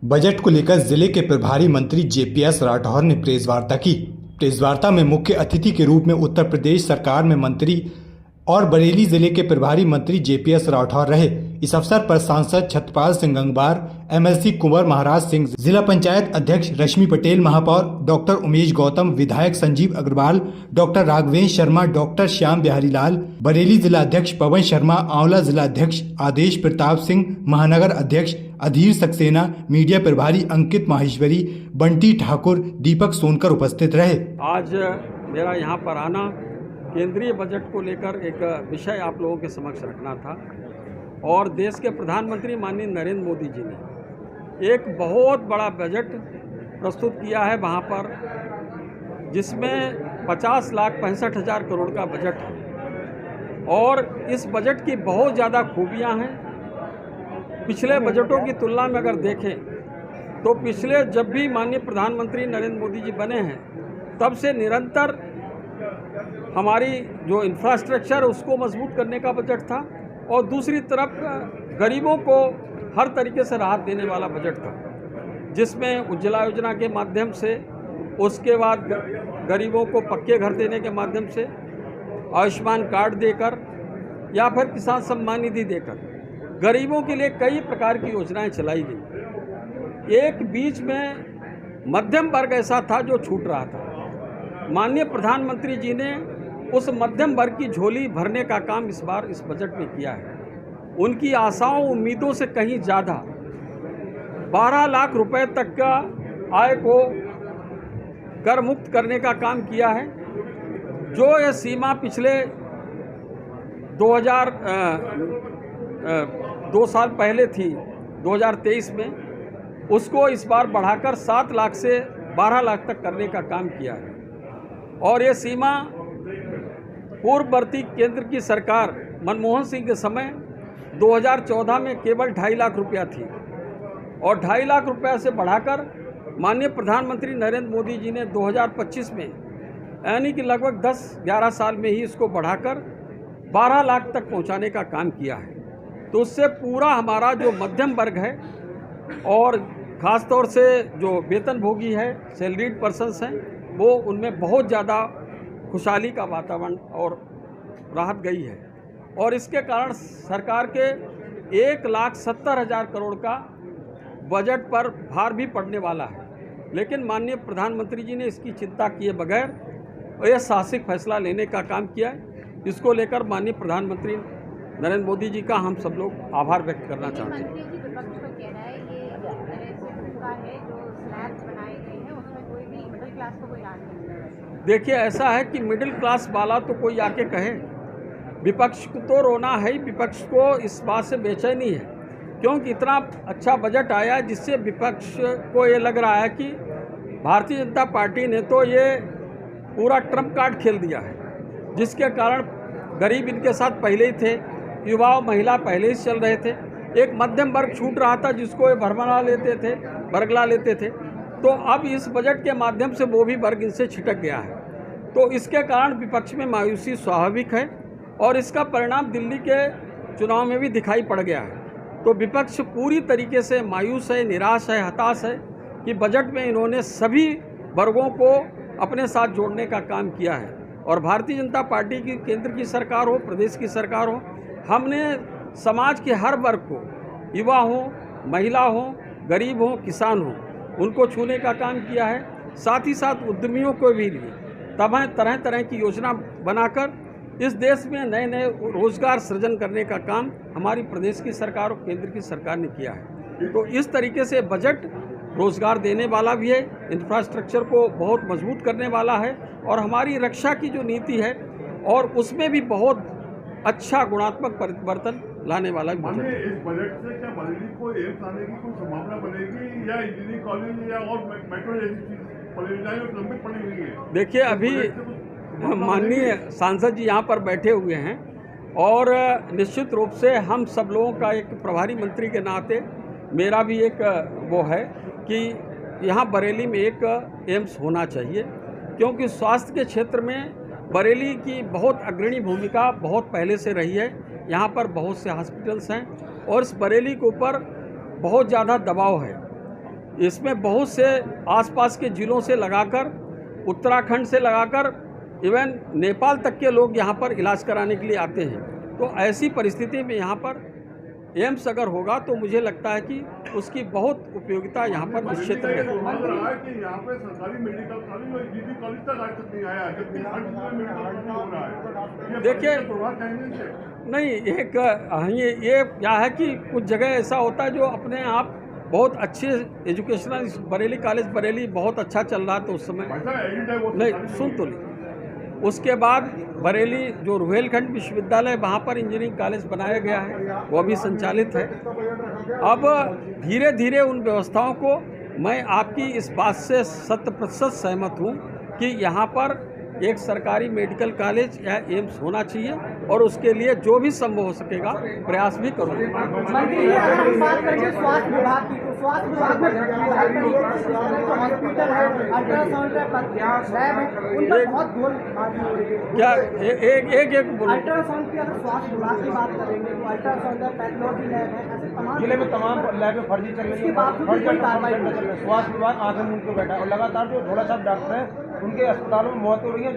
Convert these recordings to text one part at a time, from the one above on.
Budget को लेकर जिले के प्रभारी मंत्री जेपीएस राठौर ने प्रेस वार्ता की। प्रेस वार्ता में मुख्य अतिथि के रूप में उत्तर प्रदेश सरकार में मंत्री और बरेली जिले के प्रभारी मंत्री जेपीएस राठौर रहे। इस अवसर पर सांसद छत्रपाल सिंह गंगवार, एमएलसी कुंवर महाराज सिंह, जिला पंचायत अध्यक्ष रश्मि पटेल, महापौर डॉक्टर उमेश गौतम, विधायक संजीव अग्रवाल, डॉक्टर राघवेंद्र शर्मा, डॉक्टर श्याम बिहारी लाल, बरेली जिला अध्यक्ष पवन शर्मा, आंवला जिला अध्यक्ष आदेश प्रताप सिंह, महानगर अध्यक्ष अधीर सक्सेना, मीडिया प्रभारी अंकित माहेश्वरी, बंटी ठाकुर, दीपक सोनकर उपस्थित रहे। आज मेरा यहाँ पर आना केंद्रीय बजट को लेकर एक विषय आप लोगों के समक्ष रखना था और देश के प्रधानमंत्री माननीय नरेंद्र मोदी जी ने एक बहुत बड़ा बजट प्रस्तुत किया है वहाँ पर, जिसमें 50,65,000 करोड़ का बजट है और इस बजट की बहुत ज़्यादा खूबियाँ हैं। पिछले बजटों की तुलना में अगर देखें तो पिछले जब भी माननीय प्रधानमंत्री नरेंद्र मोदी जी बने हैं तब से निरंतर हमारी जो इंफ्रास्ट्रक्चर उसको मजबूत करने का बजट था और दूसरी तरफ गरीबों को हर तरीके से राहत देने वाला बजट था, जिसमें उज्ज्वला योजना के माध्यम से, उसके बाद गरीबों को पक्के घर देने के माध्यम से, आयुष्मान कार्ड देकर या फिर किसान सम्मान निधि देकर गरीबों के लिए कई प्रकार की योजनाएं चलाई गई। एक बीच में मध्यम वर्ग ऐसा था जो छूट रहा था। माननीय प्रधानमंत्री जी ने उस मध्यम वर्ग की झोली भरने का काम इस बार इस बजट में किया है। उनकी आशाओं उम्मीदों से कहीं ज़्यादा 12 लाख रुपए तक का आय को कर मुक्त करने का काम किया है, जो यह सीमा पिछले 2 साल पहले थी 2023 में, उसको इस बार बढ़ाकर 7 लाख से 12 लाख तक करने का काम किया है। और ये सीमा पूर्ववर्ती केंद्र की सरकार मनमोहन सिंह के समय 2014 में केवल 2.5 लाख रुपया थी और 2.5 लाख रुपया से बढ़ाकर माननीय प्रधानमंत्री नरेंद्र मोदी जी ने 2025 में, यानी कि लगभग 10-11 साल में ही इसको बढ़ाकर 12 लाख तक पहुंचाने का काम किया है। तो उससे पूरा हमारा जो मध्यम वर्ग है और ख़ास तौर से जो वेतनभोगी है, सैलरीड पर्सन्स हैं, वो उनमें बहुत ज़्यादा खुशहाली का वातावरण और राहत गई है। और इसके कारण सरकार के 1,70,000 करोड़ का बजट पर भार भी पड़ने वाला है, लेकिन माननीय प्रधानमंत्री जी ने इसकी चिंता किए बगैर यह साहसिक फैसला लेने का काम किया है। इसको लेकर माननीय प्रधानमंत्री नरेंद्र मोदी जी का हम सब लोग आभार व्यक्त करना चाहते हैं। देखिए, ऐसा है कि मिडिल क्लास वाला तो कोई आके कहे, विपक्ष को तो रोना है ही। विपक्ष को इस बात से बेचैनी है क्योंकि इतना अच्छा बजट आया है जिससे विपक्ष को ये लग रहा है कि भारतीय जनता पार्टी ने तो ये पूरा ट्रम्प कार्ड खेल दिया है, जिसके कारण गरीब इनके साथ पहले ही थे, युवा महिला पहले ही चल रहे थे, एक मध्यम वर्ग छूट रहा था जिसको ये बरगला लेते थे। तो अब इस बजट के माध्यम से वो भी वर्ग इनसे छिटक गया है। तो इसके कारण विपक्ष में मायूसी स्वाभाविक है और इसका परिणाम दिल्ली के चुनाव में भी दिखाई पड़ गया है। तो विपक्ष पूरी तरीके से मायूस है, निराश है, हताश है कि बजट में इन्होंने सभी वर्गों को अपने साथ जोड़ने का काम किया है। और भारतीय जनता पार्टी की केंद्र की सरकार हो, प्रदेश की सरकार हो, हमने समाज के हर वर्ग को, युवा हो, महिला हो, गरीब हो, किसान हो, उनको छूने का काम किया है। साथ ही साथ उद्यमियों को भी लिए तरह तरह की योजना बनाकर इस देश में नए नए रोजगार सृजन करने का काम हमारी प्रदेश की सरकार और केंद्र की सरकार ने किया है। तो इस तरीके से बजट रोजगार देने वाला भी है, इंफ्रास्ट्रक्चर को बहुत मजबूत करने वाला है और हमारी रक्षा की जो नीति है और उसमें भी बहुत अच्छा गुणात्मक परिवर्तन लाने वाला भी बजट है। इस बजट से क्या बरेली को एम्स आने की कोई संभावना बनेगी या इंजीनियरिंग कॉलेज या और मेट्रो जैसी परियोजनाएं लंबित पड़ी हुई है? देखिए, अभी माननीय सांसद जी यहाँ पर बैठे हुए हैं और निश्चित रूप से हम सब लोगों का एक प्रभारी मंत्री के नाते मेरा भी एक वो है कि यहाँ बरेली में एक एम्स होना चाहिए, क्योंकि स्वास्थ्य के क्षेत्र में बरेली की बहुत अग्रणी भूमिका बहुत पहले से रही है। यहाँ पर बहुत से हॉस्पिटल्स हैं और इस बरेली के ऊपर बहुत ज़्यादा दबाव है इसमें बहुत से आसपास के ज़िलों से लगाकर, उत्तराखंड से लगाकर इवन नेपाल तक के लोग यहाँ पर इलाज कराने के लिए आते हैं। तो ऐसी परिस्थिति में यहाँ पर एम्स अगर होगा तो मुझे लगता है कि उसकी बहुत उपयोगिता यहाँ पर इस क्षेत्र में है। कि यहाँ पे सरकारी मेडिकल कॉलेज और इंजीनियरिंग कॉलेज तक आज तक नहीं आया, जबकि हर जिले में मेडिकल कॉलेज हो रहा है। देखिए, प्रभाव कहने से नहीं, ये क्या है कि कुछ जगह ऐसा होता है जो अपने आप बहुत अच्छे एजुकेशनल, बरेली कॉलेज बरेली बहुत अच्छा चल रहा था उस समय। नहीं, सुन तो ली। उसके बाद बरेली जो रुहेलखंड विश्वविद्यालय, वहाँ पर इंजीनियरिंग कॉलेज बनाया गया है, वो अभी संचालित है। अब धीरे धीरे उन व्यवस्थाओं को, मैं आपकी इस बात से 100% सहमत हूँ कि यहाँ पर एक सरकारी मेडिकल कॉलेज या एम्स होना चाहिए और उसके लिए जो भी संभव हो सकेगा प्रयास भी करूँगा। मंत्री जी, अगर हम बात करेंगे स्वास्थ्य विभाग की, तो स्वास्थ्य विभाग में जो हॉस्पिटल है, अल्ट्रासाउंड लैब है, उन पर बहुत गोलबाजी हो रही है। क्या एक बोलो। अल्ट्रासाउंड की अगर स्वास्थ्य विभाग की बात करेंगे तो अल्ट्रासाउंड है, पैथोलॉजी लैब है, ऐसे तमाम जिले में तमाम लैब फर्जी चल रही है। स्वास्थ्य विभाग आगे मुंह पे बैठा है और लगातार जो थोड़ा सा डॉक्टर है उनके अस्पतालों में मौत हो रही है,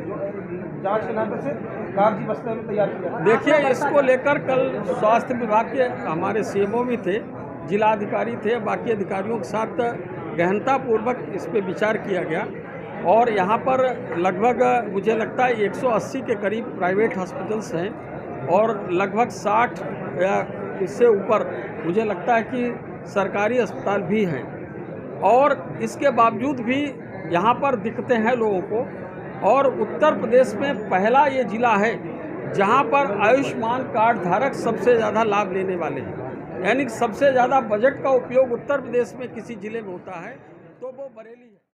जांच के नाम पर से कागजी बस्ते में तैयार किया। देखिए, इसको लेकर कल स्वास्थ्य विभाग के हमारे सीएमओ भी थे, जिलाधिकारी थे, बाकी अधिकारियों के साथ गहनतापूर्वक इस पर विचार किया गया और यहाँ पर लगभग मुझे लगता है 180 के करीब प्राइवेट हॉस्पिटल्स हैं और लगभग 60 या इससे ऊपर मुझे लगता है कि सरकारी अस्पताल भी हैं। और इसके बावजूद भी यहाँ पर दिक्कतें हैं लोगों को। और उत्तर प्रदेश में पहला ये जिला है जहाँ पर आयुष्मान कार्ड धारक सबसे ज़्यादा लाभ लेने वाले हैं, यानी सबसे ज़्यादा बजट का उपयोग उत्तर प्रदेश में किसी जिले में होता है तो वो बरेली है।